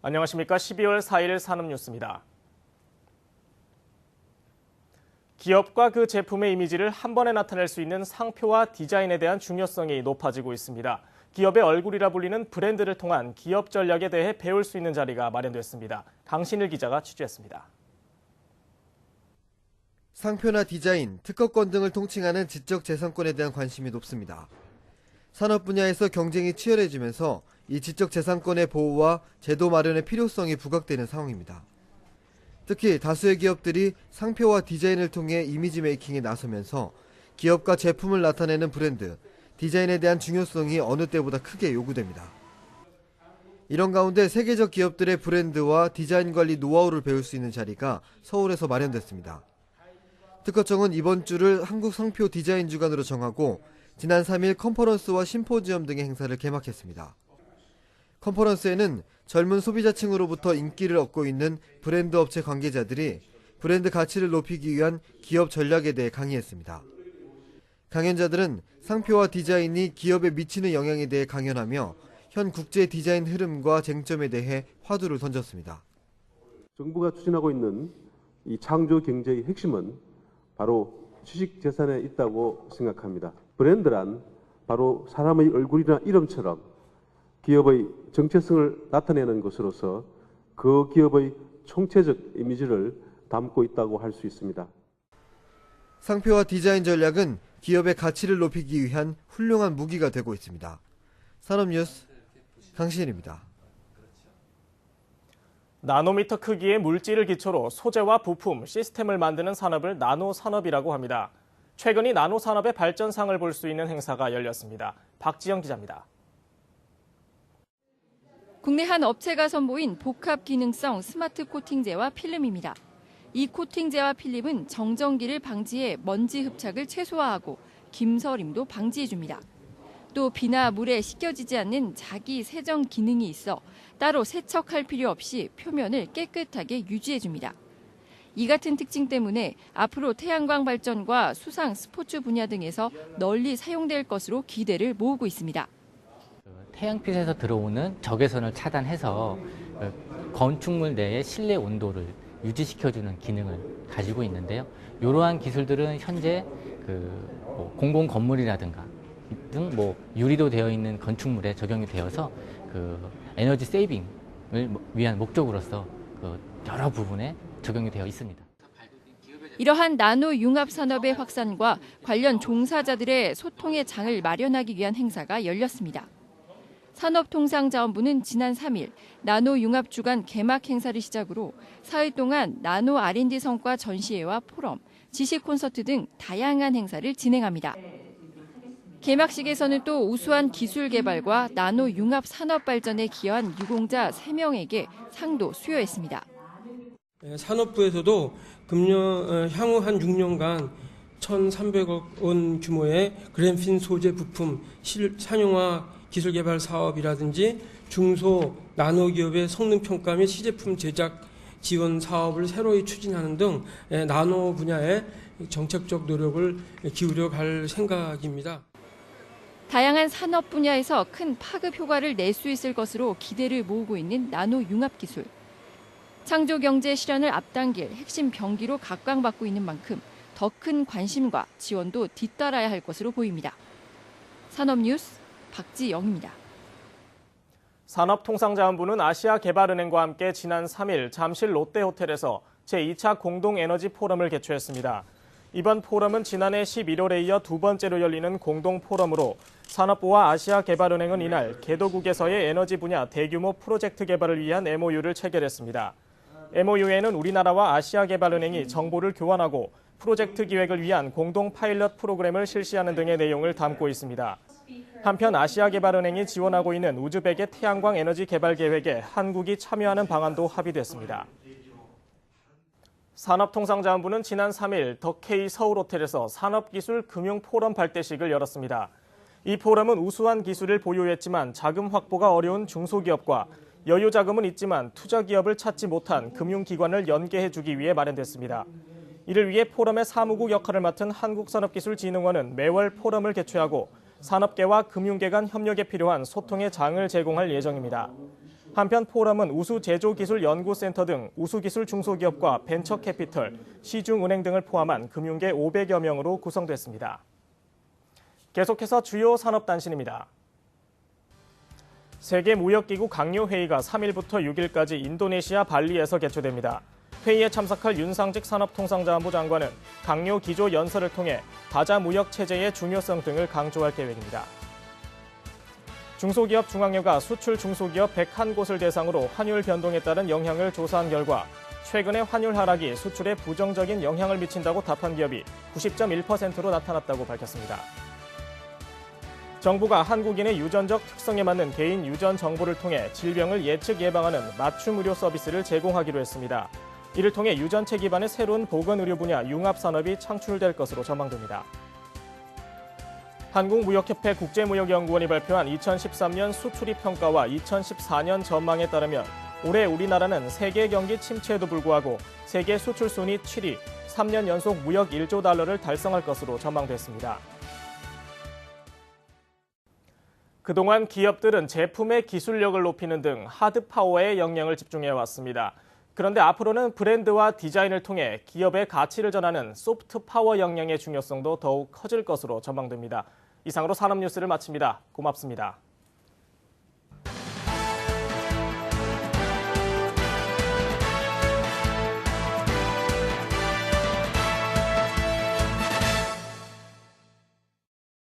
안녕하십니까. 12월 4일 산업뉴스입니다. 기업과 그 제품의 이미지를 한 번에 나타낼 수 있는 상표와 디자인에 대한 중요성이 높아지고 있습니다. 기업의 얼굴이라 불리는 브랜드를 통한 기업 전략에 대해 배울 수 있는 자리가 마련됐습니다. 강신일 기자가 취재했습니다. 상표나 디자인, 특허권 등을 통칭하는 지적재산권에 대한 관심이 높습니다. 산업 분야에서 경쟁이 치열해지면서 이 지적재산권의 보호와 제도 마련의 필요성이 부각되는 상황입니다. 특히 다수의 기업들이 상표와 디자인을 통해 이미지 메이킹에 나서면서 기업과 제품을 나타내는 브랜드, 디자인에 대한 중요성이 어느 때보다 크게 요구됩니다. 이런 가운데 세계적 기업들의 브랜드와 디자인 관리 노하우를 배울 수 있는 자리가 서울에서 마련됐습니다. 특허청은 이번 주를 한국 상표 디자인 주간으로 정하고 지난 3일 컨퍼런스와 심포지엄 등의 행사를 개막했습니다. 컨퍼런스에는 젊은 소비자층으로부터 인기를 얻고 있는 브랜드 업체 관계자들이 브랜드 가치를 높이기 위한 기업 전략에 대해 강의했습니다. 강연자들은 상표와 디자인이 기업에 미치는 영향에 대해 강연하며 현 국제 디자인 흐름과 쟁점에 대해 화두를 던졌습니다. 정부가 추진하고 있는 이 창조 경제의 핵심은 바로 지식 재산에 있다고 생각합니다. 브랜드란 바로 사람의 얼굴이나 이름처럼 기업의 정체성을 나타내는 것으로서 그 기업의 총체적 이미지를 담고 있다고 할 수 있습니다. 상표와 디자인 전략은 기업의 가치를 높이기 위한 훌륭한 무기가 되고 있습니다. 산업뉴스 강신일입니다. 나노미터 크기의 물질을 기초로 소재와 부품, 시스템을 만드는 산업을 나노산업이라고 합니다. 최근 이 나노산업의 발전상을 볼 수 있는 행사가 열렸습니다. 박지영 기자입니다. 국내 한 업체가 선보인 복합 기능성 스마트 코팅제와 필름입니다. 이 코팅제와 필름은 정전기를 방지해 먼지 흡착을 최소화하고 김서림도 방지해줍니다. 또 비나 물에 씻겨지지 않는 자기 세정 기능이 있어 따로 세척할 필요 없이 표면을 깨끗하게 유지해줍니다. 이 같은 특징 때문에 앞으로 태양광 발전과 수상 스포츠 분야 등에서 널리 사용될 것으로 기대를 모으고 있습니다. 태양빛에서 들어오는 적외선을 차단해서 건축물 내의 실내 온도를 유지시켜주는 기능을 가지고 있는데요. 이러한 기술들은 현재 공공 건물이라든가 등 유리로 되어 있는 건축물에 적용이 되어서 에너지 세이빙을 위한 목적으로서 여러 부분에 적용이 되어 있습니다. 이러한 나노 융합 산업의 확산과 관련 종사자들의 소통의 장을 마련하기 위한 행사가 열렸습니다. 산업통상자원부는 지난 3일 나노 융합 주간 개막 행사를 시작으로 사흘 동안 나노 R&D 성과 전시회와 포럼, 지식 콘서트 등 다양한 행사를 진행합니다. 개막식에서는 또 우수한 기술 개발과 나노 융합 산업 발전에 기여한 유공자 3명에게 상도 수여했습니다. 산업부에서도 향후 한 6년간 1,300억 원 규모의 그래핀 소재 부품 상용화 기술 개발 사업이라든지 중소 나노 기업의 성능 평가 및 시제품 제작 지원 사업을 새로이 추진하는 등 나노 분야에 정책적 노력을 기울여 갈 생각입니다. 다양한 산업 분야에서 큰 파급 효과를 낼 수 있을 것으로 기대를 모으고 있는 나노 융합 기술. 창조 경제 실현을 앞당길 핵심 병기로 각광받고 있는 만큼 더 큰 관심과 지원도 뒤따라야 할 것으로 보입니다. 산업뉴스 박지영입니다. 산업통상자원부는 아시아개발은행과 함께 지난 3일 잠실 롯데호텔에서 제2차 공동에너지 포럼을 개최했습니다. 이번 포럼은 지난해 11월에 이어 두 번째로 열리는 공동포럼으로 산업부와 아시아개발은행은 이날 개도국에서의 에너지 분야 대규모 프로젝트 개발을 위한 MOU를 체결했습니다. MOU에는 우리나라와 아시아개발은행이 정보를 교환하고 프로젝트 기획을 위한 공동 파일럿 프로그램을 실시하는 등의 내용을 담고 있습니다. 한편 아시아개발은행이 지원하고 있는 우즈벡의 태양광 에너지 개발 계획에 한국이 참여하는 방안도 합의됐습니다. 산업통상자원부는 지난 3일 더 K 서울호텔에서 산업기술 금융포럼 발대식을 열었습니다. 이 포럼은 우수한 기술을 보유했지만 자금 확보가 어려운 중소기업과 여유 자금은 있지만 투자 기업을 찾지 못한 금융기관을 연계해주기 위해 마련됐습니다. 이를 위해 포럼의 사무국 역할을 맡은 한국산업기술진흥원은 매월 포럼을 개최하고 산업계와 금융계 간 협력에 필요한 소통의 장을 제공할 예정입니다. 한편 포럼은 우수제조기술연구센터 등 우수기술 중소기업과 벤처캐피털, 시중은행 등을 포함한 금융계 500여 명으로 구성됐습니다. 계속해서 주요 산업단신입니다. 세계무역기구 강요회의가 3일부터 6일까지 인도네시아 발리에서 개최됩니다. 회의에 참석할 윤상직 산업통상자원부 장관은 강요 기조 연설을 통해 다자무역 체제의 중요성 등을 강조할 계획입니다. 중소기업 중앙회가 수출 중소기업 101곳을 대상으로 환율 변동에 따른 영향을 조사한 결과 최근의 환율 하락이 수출에 부정적인 영향을 미친다고 답한 기업이 90.1%로 나타났다고 밝혔습니다. 정부가 한국인의 유전적 특성에 맞는 개인 유전 정보를 통해 질병을 예측 예방하는 맞춤 의료 서비스를 제공하기로 했습니다. 이를 통해 유전체 기반의 새로운 보건의료 분야 융합산업이 창출될 것으로 전망됩니다. 한국무역협회 국제무역연구원이 발표한 2013년 수출입 평가와 2014년 전망에 따르면 올해 우리나라는 세계 경기 침체에도 불구하고 세계 수출 순위 7위, 3년 연속 무역 1조 달러를 달성할 것으로 전망됐습니다. 그동안 기업들은 제품의 기술력을 높이는 등 하드 파워에 역량을 집중해왔습니다. 그런데 앞으로는 브랜드와 디자인을 통해 기업의 가치를 전하는 소프트 파워 역량의 중요성도 더욱 커질 것으로 전망됩니다. 이상으로 산업뉴스를 마칩니다. 고맙습니다.